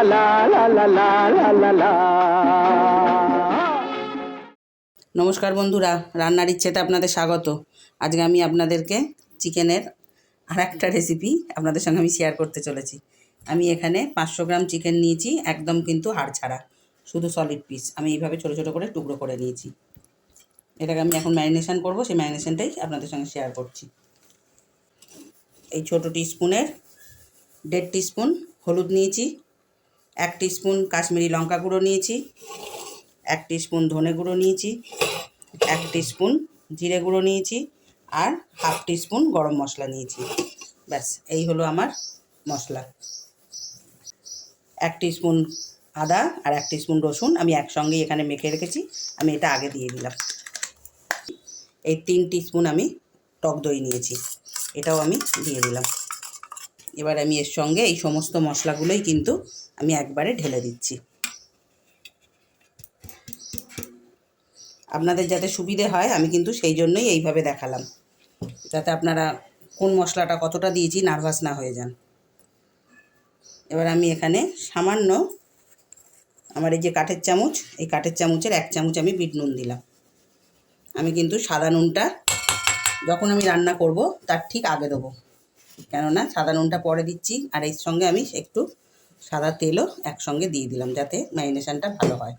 লা লা লা লা লা লা লা। নমস্কার বন্ধুরা, রান্নার ইচ্ছেতে আপনাদের স্বাগত। আজকে আমি আপনাদেরকে চিকেনের আর একটা রেসিপি আপনাদের সঙ্গে আমি শেয়ার করতে চলেছি। আমি এখানে 500 গ্রাম চিকেন নিয়েছি, একদম কিন্তু হাড় ছাড়া, শুধু সলিড পিস। আমি এইভাবে ছোটো ছোটো করে টুকরো করে নিয়েছি। এটাকে আমি এখন ম্যারিনেশন করব, সেই ম্যারিনেশনটাই আপনাদের সঙ্গে শেয়ার করছি। এই ছোটো টিস্পুনের 1.5 টিস্পুন হলুদ নিয়েছি, 1 টিস্পুন কাশ্মীরি লঙ্কা গুঁড়ো নিয়েছি, 1 টিস্পুন ধনে গুঁড়ো নিয়েছি, 1 টিস্পুন জিরে গুঁড়ো নিয়েছি, আর হাফ টিস্পুন গরম মশলা নিয়েছি। ব্যাস, এই হলো আমার মশলা। 1 টিস্পুন আদা আর 1 টিস্পুন রসুন আমি একসঙ্গে এখানে মেখে রেখেছি, আমি এটা আগে দিয়ে দিলাম। এই 3 টিস্পুন আমি টক দই নিয়েছি, এটাও আমি দিয়ে দিলাম। এবার আমি এর সঙ্গে এই সমস্ত মশলাগুলোই কিন্তু আমি একবারে ঢেলে দিচ্ছি। আপনাদের যাতে সুবিধে হয় আমি কিন্তু সেই জন্যই এইভাবে দেখালাম, যাতে আপনারা কোন মশলাটা কতটা দিয়েছি নার্ভাস না হয়ে যান। এবার আমি এখানে সামান্য আমার এই যে কাঠের চামচ, এই কাঠের চামচের 1 চামচ আমি বিট নুন দিলাম। আমি কিন্তু সাদা নুনটা যখন আমি রান্না করব তার ঠিক আগে দেবো, কেননা সাদা নুনটা পরে দিচ্ছি। আর এর সঙ্গে আমি একটু সাদা তেলও একসঙ্গে দিয়ে দিলাম, যাতে ম্যারিনেশনটা ভালো হয়,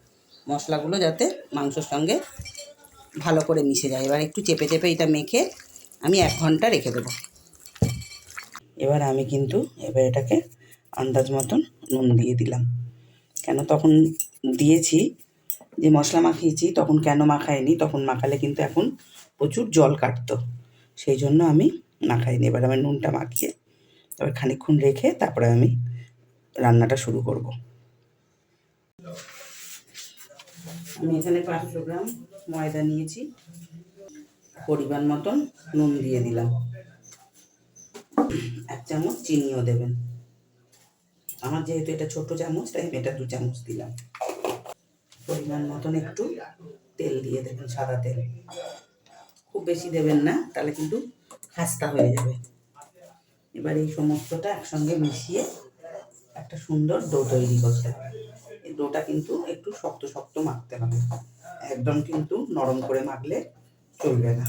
মশলাগুলো যাতে মাংসর সঙ্গে ভালো করে মিশে যায়। এবার একটু চেপে চেপে এটা মেখে আমি 1 ঘন্টা রেখে দেবো। এবার আমি কিন্তু এটাকে আন্দাজ মতন নুন দিয়ে দিলাম। কেন তখন দিয়েছি, যে মশলা মাখিয়েছি তখন কেন মাখাইনি, তখন মাখালে কিন্তু এখন প্রচুর জল কাটতো, সেই জন্য আমি মাখাইনি। এবার আমি নুনটা মাখিয়ে এবার খানিকক্ষণ রেখে তারপরে আমি রান্নাটা শুরু করব। আমি এখানে 500 গ্রাম ময়দা নিয়েছি, পরিমাণ মতন নুন দিয়ে দিলাম, 1 চামচ চিনিও দেবেন। আমার যেহেতু এটা ছোট চামচ তাই আমি এটা 2 চামচ দিলাম। পরিমাণ মতন একটু তেল দিয়ে দেবেন, সাদা তেল, খুব বেশি দেবেন না, তাহলে কিন্তু খাস্তা হয়ে যাবে। এবার এই সমস্তটা একসঙ্গে মিশিয়ে একটা সুন্দর ডো তৈরি করতে হবে। এই ডোটা কিন্তু একটু শক্ত শক্ত মাখতে হবে, একদম কিন্তু নরম করে মাখলে চলবে না।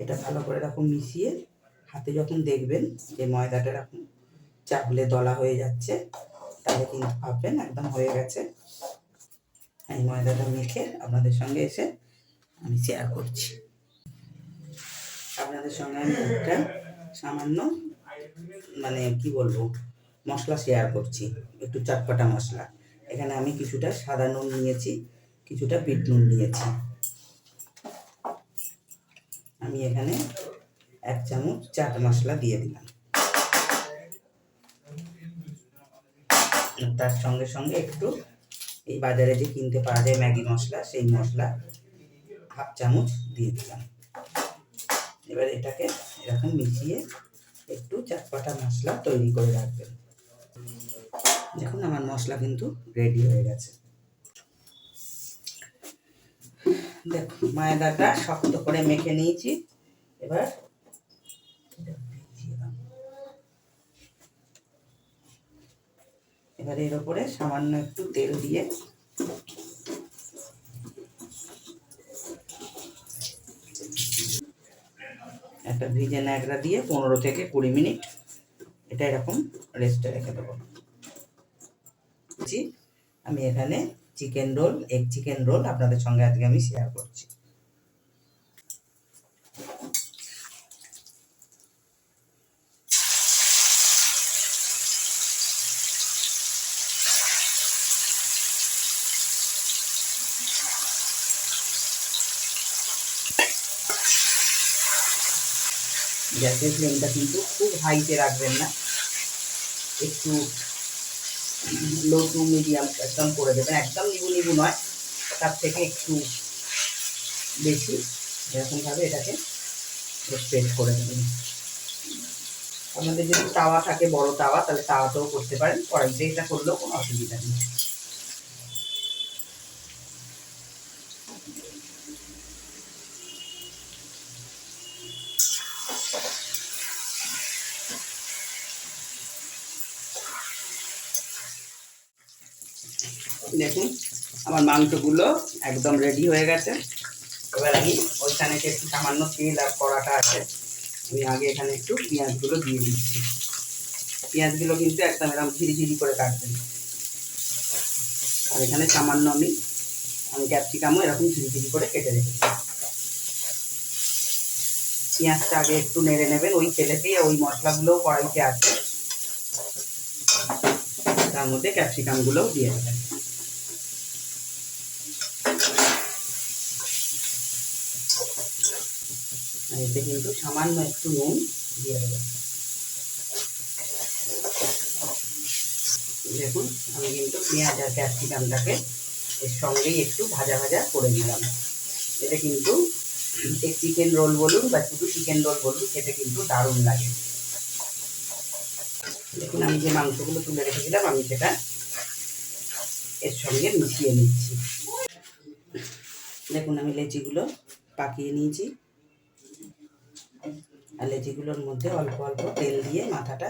এটা ভালো করে এরকম মিশিয়ে হাতে যখন দেখবেন যে ময়দাটা এরকম চাপলে দলা হয়ে যাচ্ছে, তাহলে কিন্তু ভাববেন একদম হয়ে গেছে। এই ময়দাটা মেখে আপনাদের সঙ্গে এসে আমি শেয়ার করছি। আপনাদের সঙ্গে আমি একটা সামান্য কি বলবো মশলা শেয়ার করছি, একটু চটপটা মশলা। এখানে আমি কিছুটা সাদা নুন নিয়েছি, কিছুটা বিট নুন নিয়েছি। আমি এখানে 1 চামচ চাট মশলা দিয়ে দিলাম। তার সঙ্গে সঙ্গে একটু এই বাজারে যে কিনতে পাওয়া যায় ম্যাগি মশলা, সেই মশলা হাফ চামচ দিয়ে দিলাম। এবার এটাকে এরকম মিশিয়ে একটু চটপটা মশলা তৈরি করে রাখবেন। দেখুন আমার মশলা কিন্তু রেডি হয়ে গেছে। দেখুন ময়দাটা শক্ত করে মেখে নিয়েছি। এবার এর উপরে সামান্য একটু তেল দিয়ে একটা ভিজে ন্যাকড়া দিয়ে 15 থেকে 20 মিনিট এটা এরকম রেস্টে রেখে দেবো। আমি এখানে chicken roll, egg chicken roll আপনাদের সঙ্গে আজকে আমি শেয়ার করছি। গ্যাসের ফ্লেমটা কিন্তু খুব হাইতে রাখবেন না, একটু লো টু মিডিয়াম একদম করে দেবেন, একদম নিবু নিবু নয়, তার থেকে একটু বেশি, এরকমভাবে এটাকে স্প্রেড করে দেবেন। আপনাদের যদি তাওয়া থাকে, বড় তাওয়া, তাহলে তাওয়াতেও করতে পারেন, কড়াইতে এটা করলেও কোনো অসুবিধা নেই। দেখুন আমার মাংসগুলো একদম রেডি হয়ে গেছে। এবার আমি ওইখানে যে একটু সামান্য তেল আর কড়াটা আছে, আমি আগে এখানে একটু পেঁয়াজগুলো দিয়ে দিচ্ছি। পেঁয়াজগুলো কিন্তু একদম এরকম ঝিরিঝিরি করে কাটবেন। আর এখানে সামান্য আমি ক্যাপসিকামও এরকম ঝিরিঝিরি করে কেটে রেখেছি। পেঁয়াজটা আগে একটু নেড়ে নেবেন, ওই তেলেতেই ওই মশলাগুলোও কড়াইতে আছে, তার মধ্যে ক্যাপসিকামগুলোও দিয়ে দেবেন। আর এতে কিন্তু সামান্য একটু নুন দিয়ে দেবেন। দেখুন আমি কিন্তু পেঁয়াজ আর ক্যাপসিকামটাকে এর সঙ্গেই একটু ভাজা ভাজা করে দিলাম। এটা কিন্তু চিকেন রোল বলুন বা শুধু চিকেন রোল বলুন, খেতে কিন্তু দারুণ লাগে। দেখুন আমি যে মাংসগুলো তুলে রেখেছিলাম আমি সেটা এর সঙ্গে মিশিয়ে নিচ্ছি। দেখুন আমি লেচিগুলো পাকিয়ে নিয়েছি, আর লেচিগুলোর মধ্যে অল্প অল্প তেল দিয়ে মাথাটা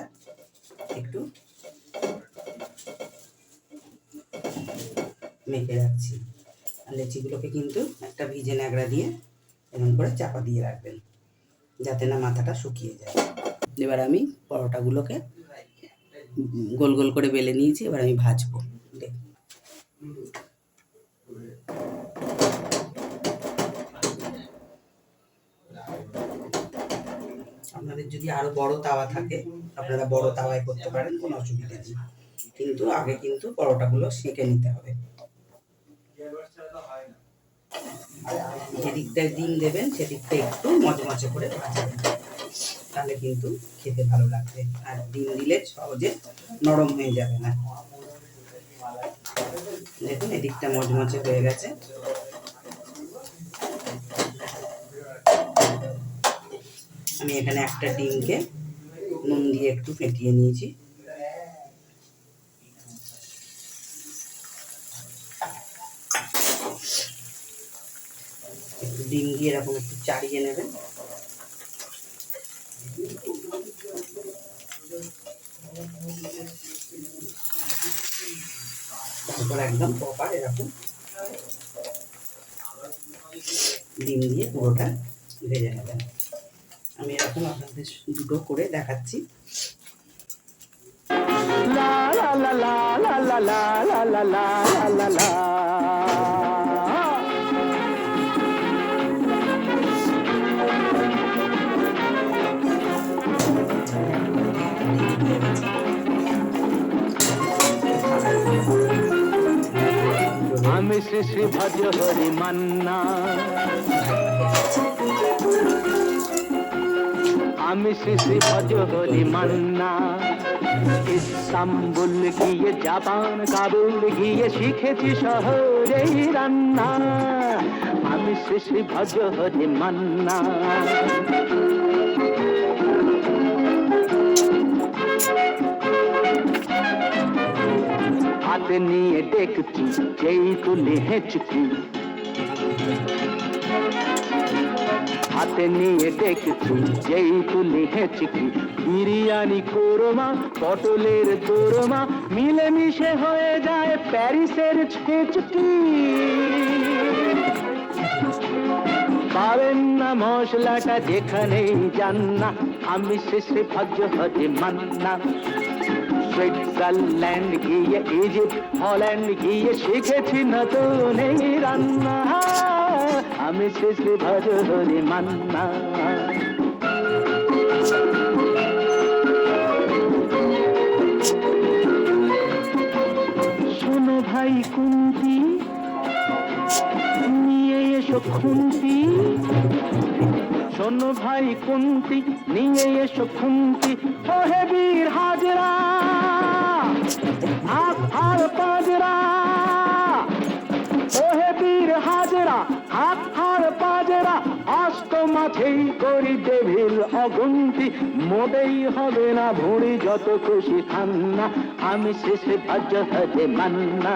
একটু মেখে রাখছি। আর লেচিগুলোকে কিন্তু একটা ভিজে ন্যাকড়া দিয়ে এরকম করে চাপা দিয়ে রাখবেন, যাতে না মাথাটা শুকিয়ে যায়। এবার আমি পরোটাগুলোকে গোল গোল করে বেলে নিয়েছি, এবার আমি ভাজবো। আপনাদের যদি আরো বড় তাওয়া থাকে আপনারা বড় তাওয়ায় করতে পারেন, কোনো অসুবিধা নেই, কিন্তু আগে কিন্তু পরোটাগুলো সেঁকে নিতে হবে। যেদিকটায় ডিম দেবেন সেদিকটা একটু মচমচে করে ভাজবেন, তাহলে কিন্তু খেতে ভালো লাগবে। আর ডিম দিলে সহজে নরম হয়ে যাবে না। দেখুন এদিকটা মচমচে হয়ে গেছে। আমি এখানে একটা ডিমকে নুন দিয়ে একটু ফেটিয়ে নিয়েছি। একটু ডিম দিয়ে এরকম একটু চাড়িয়ে নেবেন। তারপর একদম প্রপার এরকম ডিম দিয়ে পুরোটা ভেজে নেবেন। আমি এরকম আপনাদের দুটো করে দেখাচ্ছি। লা লা লা লা লা লা লা লা লা লা লা লা। আমি শ্রী শ্রী ভজ হরি মান্না, আমি শ্রী শ্রী ভজ হরি মান্না। ইস্তাম্বুল গিয়ে জাপান কাবুল গিয়ে শিখেছি শহরেই রান্না। আমি শ্রী শ্রী ভজ হরি মান্না। হাতে নিয়ে দেখছি যেই তুলি হেঁচকি, হাতে নিয়ে দেখছি যেই তুলি হেঁচকি। বিরিয়ানি কোরমা পটলের দোরমা মিলেমিশে হয়ে যায় প্যারিসের ছেচকি। পাবেন না মশলাটা যেখানেই যান না, আমি শেষে ভজ হরি মান্না। সুইজারল্যান্ড গিয়ে ইজিপ্ট হল্যান্ড গিয়ে শিখেছি নতুন এই রান্না। আমি শেষে ভজ হরি মান্না। শোনো ভাই কুন্তি নিয়ে এসো খুন্তি, শোনো ভাই কুন্তি নিয়ে এসো খুন্তি। ওহে বীর হাজরা হাত হার পাজরা, ওহে বীর হাজরা হাত হার পাজরা। অস্ত মাঝেই করি দেবীর অগুন্তি, মোটেই হবে না ভুঁড়ি যত খুশি খান্না। আমি শেষে ভজ হরি মান্না।